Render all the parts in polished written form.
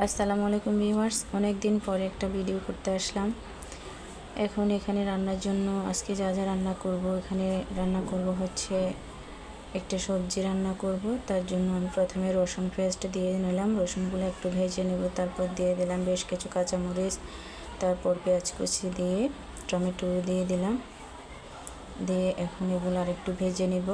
আসসালামু আলাইকুম ভিউয়ার্স, অনেক দিন পরে একটা ভিডিও করতে আসলাম। এখন এখানে রান্নার জন্য আজকে যা যা রান্না করব, এখানে রান্না করব হচ্ছে একটা সবজি রান্না করব। তার জন্য আমি প্রথমে রসুন পেস্ট দিয়ে নিলাম, রসুনগুলো একটু ভেজে নেব। তারপর দিয়ে দিলাম বেশ কিছু কাঁচামরিচ, তারপর পেঁয়াজ কুচি দিয়ে টমেটো দিয়ে দিলাম, দিয়ে এখন এগুলো আর একটু ভেজে নেব।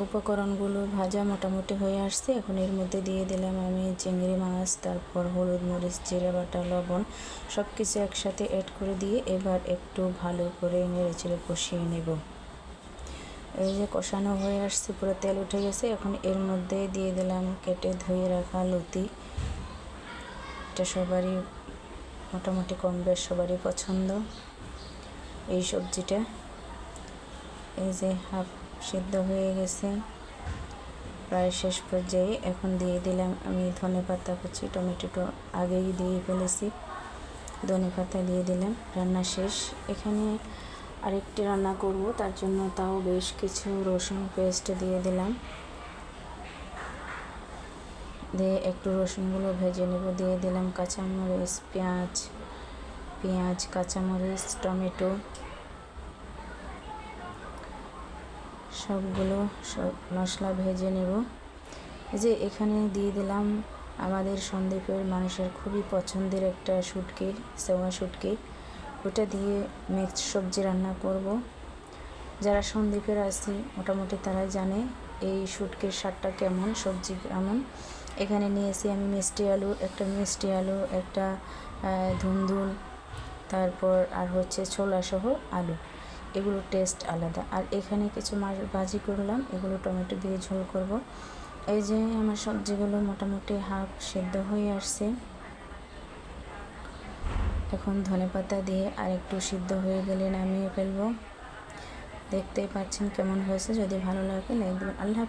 উপকরণগুলো ভাজা মোটামুটি হয়ে আসছে। এখন এর মধ্যে দিয়ে দিলাম আমি চিংড়ি মাছ, তারপর হলুদ, মরিচ, জিরে বাটা, লবণ সব কিছু একসাথে অ্যাড করে দিয়ে এবার একটু ভালো করে নেড়েচেড়ে কষিয়ে নেব। এই যে কষানো হয়ে আসছে, পুরো তেল উঠে গেছে। এখন এর মধ্যে দিয়ে দিলাম কেটে ধুয়ে রাখা লতি। এটা সবারই মোটামুটি কম বেশ সবারই পছন্দ এই সবজিটা। এই যে হাফ সিদ্ধ হয়ে গেছে, প্রায় শেষ পর্যায়ে। এখন দিয়ে দিলাম আমি ধনেপাতা কুচি, টমেটো আগেই দিয়ে ফেলেছি, ধনেপাতা দিয়ে দিলাম। রান্না শেষ। এখানে আরেকটি রান্না করব, তার জন্য তাও বেশ কিছু রসুন পেস্ট দিয়ে দিলাম, দিয়ে একটু রসুনগুলো ভেজে নেব। দিয়ে দিলাম কাঁচামরিচ, পেঁয়াজ, কাঁচামরিচ, টমেটো সবগুলো মশলা ভেজে নেব। যে এখানে দিয়ে দিলাম আমাদের সন্দ্বীপের মানুষের খুবই পছন্দের একটা শুটকি, সেওয়া শুটকি। ওটা দিয়ে মিক্সড সবজি রান্না করব। যারা সন্দ্বীপের আছে মোটামুটি তারাই জানে এই শুটকির স্বাদটা কেমন, সবজি কেমন। এখানে নিয়েছি আমি মিষ্টি আলু, একটা ধুন্দুল, তারপর আর হচ্ছে ছোলাসহ আলু। এগুলো টেস্ট আলাদা। আর এখানে কিছু মাছ ভাজি করলাম, এগুলো টমেটো দিয়ে ঝোল করব। এই যে আমার সবজিগুলো মোটামুটি হাফ সিদ্ধ হয়ে আসছে। এখন ধনেপাতা দিয়ে আর একটু সিদ্ধ হয়ে গেলে নামিয়ে ফেলবো। দেখতেই পাচ্ছেন কেমন হয়েছে। যদি ভালো লাগে লাইক দেবেন। আল্লাহ।